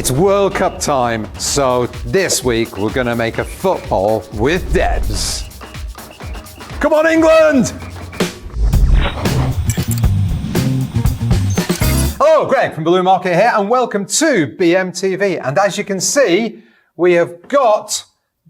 It's World Cup time, so this week we're going to make a football with Debs. Come on, England! Hello, Greg from Balloon Market here, and welcome to BMTV. And as you can see, we have got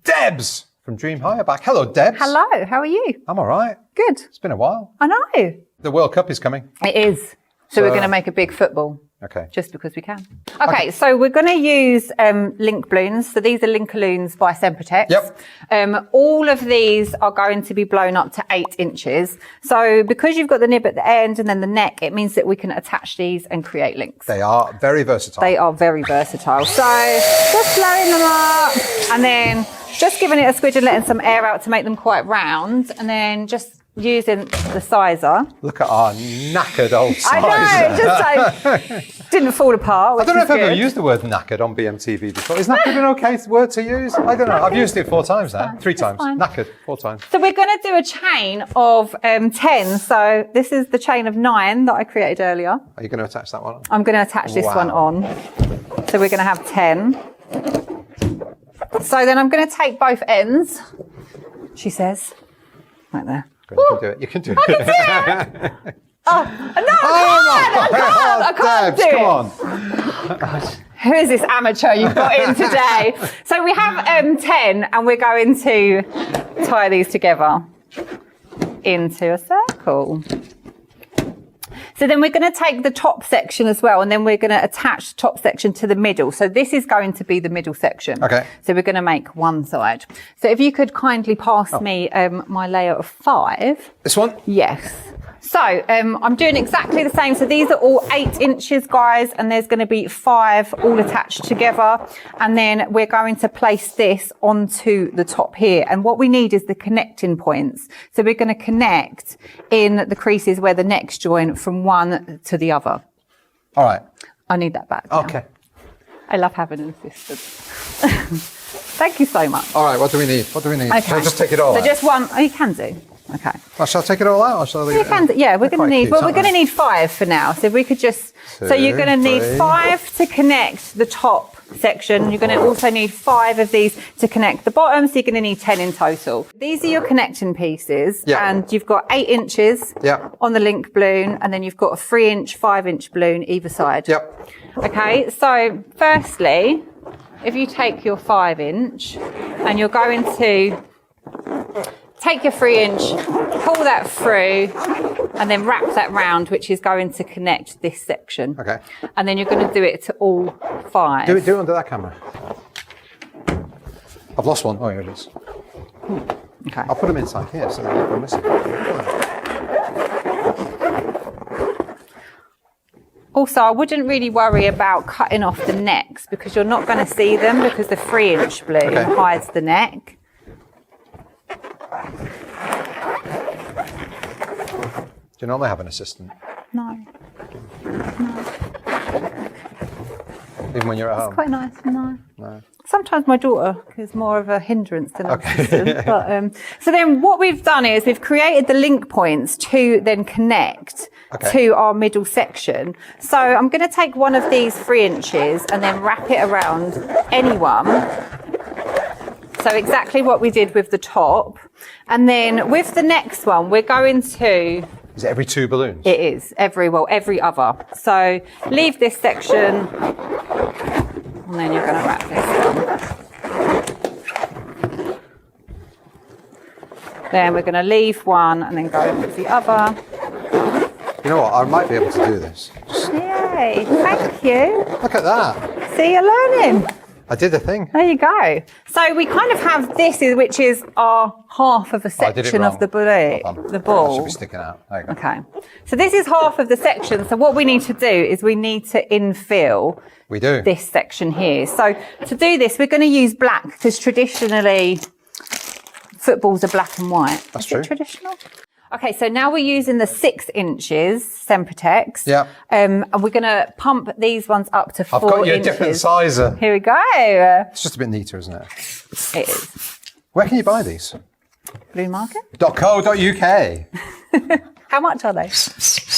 Debs from Dream Higher back. Hello, Debs. Hello, how are you? I'm all right. Good. It's been a while. I know. The World Cup is coming. It is. So we're going to make a big football. Okay. Just because we can. Okay, so we're going to use link balloons. So these are Linkaloons by Sempertex. Yep. All of these are going to be blown up to 8 inches. So because you've got the nib at the end and then the neck, it means that we can attach these and create links. They are very versatile. They are very versatile. So just blowing them up and then just giving it a squidge and letting some air out to make them quite round, and then just using the sizer. Look at our knackered old sizer. I know, just like didn't fall apart. I don't know if I've ever used the word knackered on BMTV before. Is knackered an okay word to use? I don't know. I've used it 4 times now. 3 times. Fine. Knackered 4 times. So we're going to do a chain of 10. So this is the chain of 9 that I created earlier. Are you going to attach that one on? I'm going to attach this one on. So we're going to have 10. So then I'm going to take both ends, she says, right there. You can do it. You can do it. I can do it. Oh, no, I can't do it. Come on. Who is this amateur you've got in today? So we have 10 and we're going to tie these together into a circle. So then we're going to take the top section as well, and then we're going to attach the top section to the middle. So this is going to be the middle section. Okay. So we're going to make one side. So if you could kindly pass me my layer of 5. This one? Yes. So I'm doing exactly the same. So these are all 8 inches, guys, and there's going to be 5 all attached together. And then we're going to place this onto the top here. And what we need is the connecting points. So we're going to connect in the creases where the necks join from one to the other. All right. I need that back now. Okay. I love having an assistant. Thank you so much. All right. What do we need? What do we need? Okay. Can I just take it all out? So just one. Oh, you can do. Okay. Well, shall I take it all out, or shall I leave You it can, in? yeah, we're going to need, well, we're going to to need 5 for now. So if we could just, 2, so you're going to need 3. 5 to connect the top section. You're going to also need 5 of these to connect the bottom. So you're going to need 10 in total. These are your connecting pieces. Yeah. And you've got 8 inches on the link balloon. And then you've got a 3-inch, 5-inch balloon either side. Yep. Okay. So firstly, if you take your 5-inch and you're going to take your 3-inch, pull that through, and then wrap that round, which is going to connect this section. Okay. And then you're going to do it to all 5. Do it under that camera. I've lost one. Oh, here it is. Okay. I'll put them inside here so they're not missing. Also, I wouldn't really worry about cutting off the necks because you're not going to see them because the 3-inch balloon hides the neck. Do you normally have an assistant? No. Even when you're at home? It's quite nice. No. No. Sometimes my daughter is more of a hindrance than an assistant. But, so then what we've done is we've created the link points to then connect to our middle section. So I'm going to take one of these 3 inches and then wrap it around anyone. So exactly what we did with the top. And then with the next one, we're going to... Is it every 2 balloons? It is. Every other. So leave this section. And then you're going to wrap this one. Then we're going to leave one and then go with the other. You know what? I might be able to do this. Yay. Thank you. Look at that. See, you're learning. I did the thing. There you go. So we kind of have this, which is our half of a section of the balloon, the ball. It should be sticking out. There you go. Okay. So this is half of the section. So what we need to do is we need to infill this section here. So to do this, we're going to use black because traditionally footballs are black and white. That's Is true. it traditional? Okay, so now we're using the 6 inches Sempertex. Yeah. And we're going to pump these ones up to 4 inches. I've got you a different sizer. Here we go. It's just a bit neater, isn't it? It is. Where can you buy these? Blue market? .co.uk. How much are they?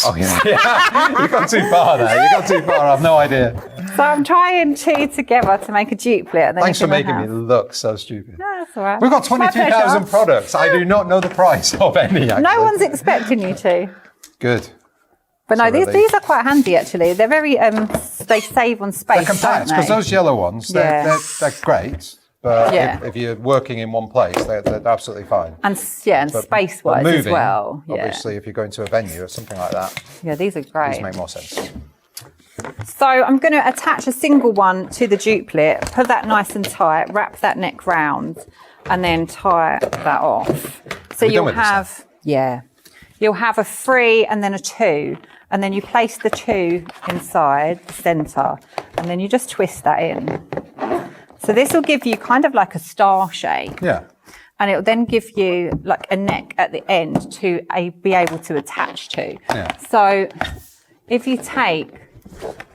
Oh, yeah. You've gone too far there. You've gone too far. I've no idea. So I'm trying two together to make a duplicate. And then Thanks for making me look so stupid. No, that's all right. We've got My 22,000 pleasure. products. I do not know the price of any, actually. No one's expecting you to. Good. But no, Absolutely. these are quite handy, actually. They're very, they save on space, They're compact, don't because they? those yellow ones, they're great. But Yeah. if you're working in one place, they're absolutely fine. And space-wise as moving, well. Yeah. Obviously, if you're going to a venue or something like that, Yeah, these are great. these make more sense. So I'm going to attach a single one to the duplicate, put that nice and tight, wrap that neck round, and then tie that off. So we done you'll with this have, you'll have a 3 and then a 2, and then you place the 2 inside the centre, and then you just twist that in. So this will give you kind of like a star shape. Yeah. And it will then give you like a neck at the end to be able to attach to. Yeah. So if you take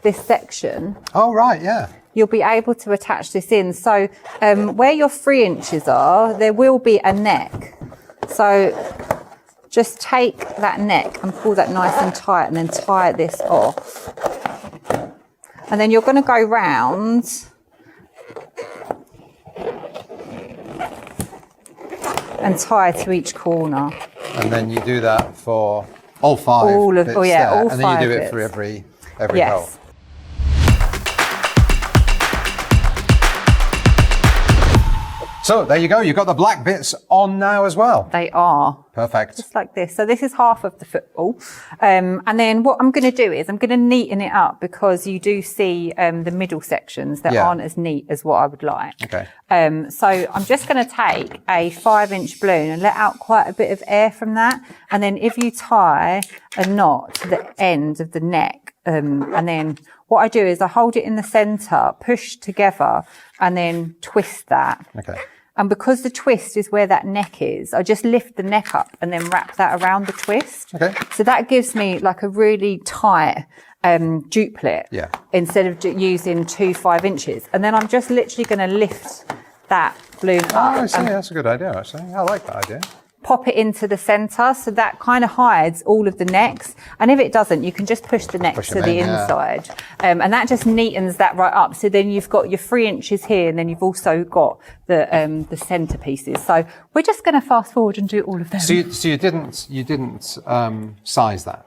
this section, Oh, right, yeah. you'll be able to attach this in. So where your 3 inches are, there will be a neck. So just take that neck and pull that nice and tight and then tie this off. And then you're going to go round and tie to each corner. And then you do that for all 5 All of- bits oh, yeah, there, all and then you 5 do it bits. for every hole. Yes. So there you go. You've got the black bits on now as well. They are. Perfect. Just like this. So this is half of the football. And then what I'm going to do is I'm going to neaten it up because you do see the middle sections that aren't as neat as what I would like. Okay. So I'm just going to take a 5-inch balloon and let out quite a bit of air from that. And then if you tie a knot to the end of the neck, and then what I do is I hold it in the centre, push together, and then twist that. Okay. And because the twist is where that neck is, I just lift the neck up and then wrap that around the twist. Okay. So that gives me like a really tight duplicate instead of using 2 5 inches. And then I'm just literally going to lift that balloon up. Oh, I see. and That's a good idea, actually. I like that idea. pop it into the centre, so that kind of hides all of the necks. And if it doesn't, you can just push the necks to the inside. And that just neatens that right up. So then you've got your 3 inches here, and then you've also got the centre pieces. So we're just going to fast forward and do all of them. So you didn't size that?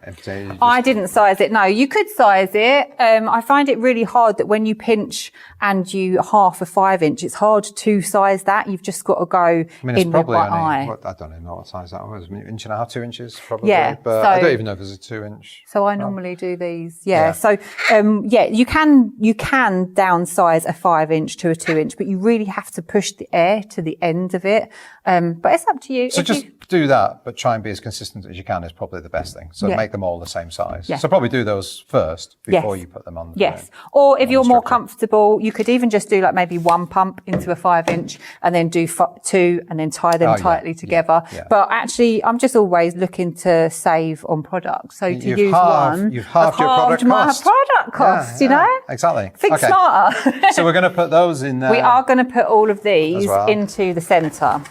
I didn't size it. No, you could size it. I find it really hard that when you pinch and you half a 5 inch, it's hard to size that. You've just got to go in the right eye. I don't even know what size that was. 1.5 inches, 2 inches, probably. Yeah, but so, I don't even know if it's a 2 inch. So I normally do these. Yeah. So you can downsize a 5 inch to a 2 inch, but you really have to push the air to the end of it. But it's up to you. So just do that, but try and be as consistent as you can is probably the best thing. So make them all the same size. Yeah. So probably do those first before you put them on. Or if you're more comfortable, you could even just do like maybe one pump into a 5 inch and then do 2 and then tie them tightly together. Yeah. But actually, I'm just always looking to save on products. So to use one, you've halved your product my cost. product cost, you know? Exactly. Think smarter. So we're going to put those in there. We are going to put all of these into the centre.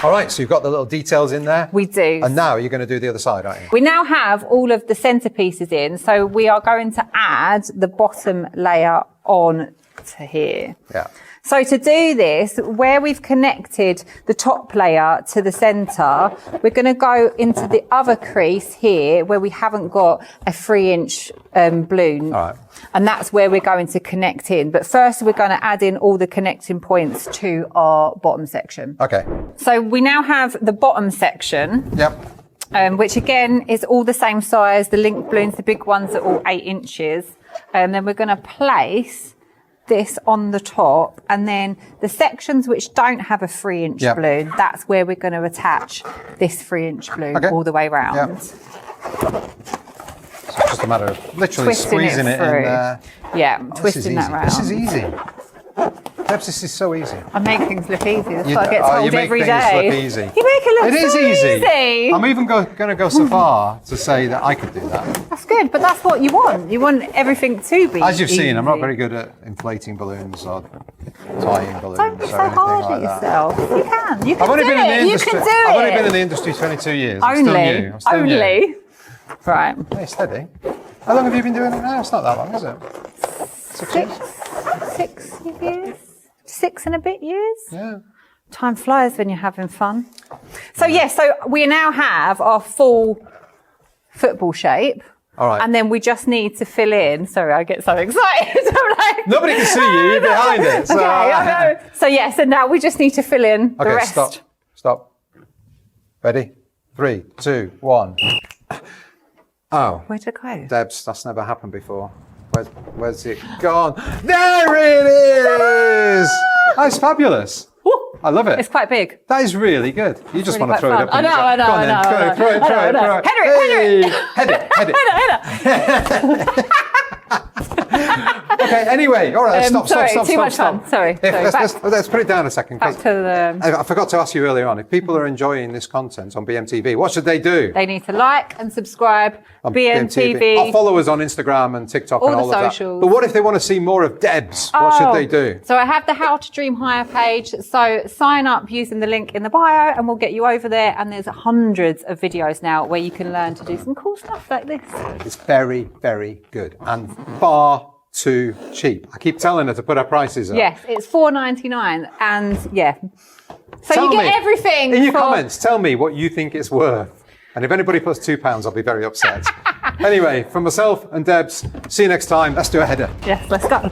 All right, so you've got the little details in there. We do. And now you're going to do the other side, aren't you? We now have all of the centerpieces in, so we are going to add the bottom layer on to here. Yeah. So to do this, where we've connected the top layer to the center, we're going to go into the other crease here where we haven't got a 3 inch balloon. All right. And that's where we're going to connect in. But first we're going to add in all the connecting points to our bottom section. Okay. So we now have the bottom section. Yep. Which again is all the same size. The link balloons, the big ones are all 8 inches. And then we're going to place this on the top, and then the sections which don't have a 3 inch balloon, that's where we're going to attach this 3 inch balloon all the way around. So it's just a matter of literally squeezing it in there. Yeah, twisting that round. This is easy. Debs, this is so easy. I make things look easy. That's what I get told you make every things day. look easy. You make it look It is so easy. I'm even going to go so far to say that I could do that. That's good, but that's what you want. You want everything to be As you've easy. seen, I'm not very good at inflating balloons or tying balloons. Don't be or so anything hard like at that. yourself. You can. You can I've only do been in the it. You industry. can do I've only it. been in the industry 22 years. I'm still new. I'm still new. Only. Right. Hey, steady. How long have you been doing it now? It's not that long, is it? 6 years? 6 years. 6 and a bit years. Yeah. Time flies when you're having fun. So so we now have our full football shape. All right. And then we just need to fill in. Sorry, I get so excited. I'm like, Nobody can see you. You're behind it. So, okay, I know. So now we just need to fill in the rest. Stop. Ready? 3, 2, 1. Oh. Where'd it go? Debs, that's never happened before. Where's it gone? There it is! That's fabulous. Woo. I love it. It's quite big. That is really good. You just really want to throw quite it up. fun. I know. Go on then. Throw it. Head it. Okay, anyway, all right, stop. Too much fun. Sorry. Let's put it down a second. Back to the... I forgot to ask you earlier on, if people are enjoying this content on BMTV, what should they do? They need to like and subscribe. On BMTV. Or follow us on Instagram and TikTok All and the all of that. socials. But what if they want to see more of Debs? What should they do? So I have the How to Dream Higher page. So sign up using the link in the bio and we'll get you over there. And there's hundreds of videos now where you can learn to do some cool stuff like this. It's very, very good and far too cheap. I keep telling her to put her prices up. Yes, it's $4.99 and So Tell you get me, everything. In your comments, tell me what you think it's worth. And if anybody puts £2, I'll be very upset. Anyway, from myself and Debs, see you next time. Let's do a header. Yes, let's go.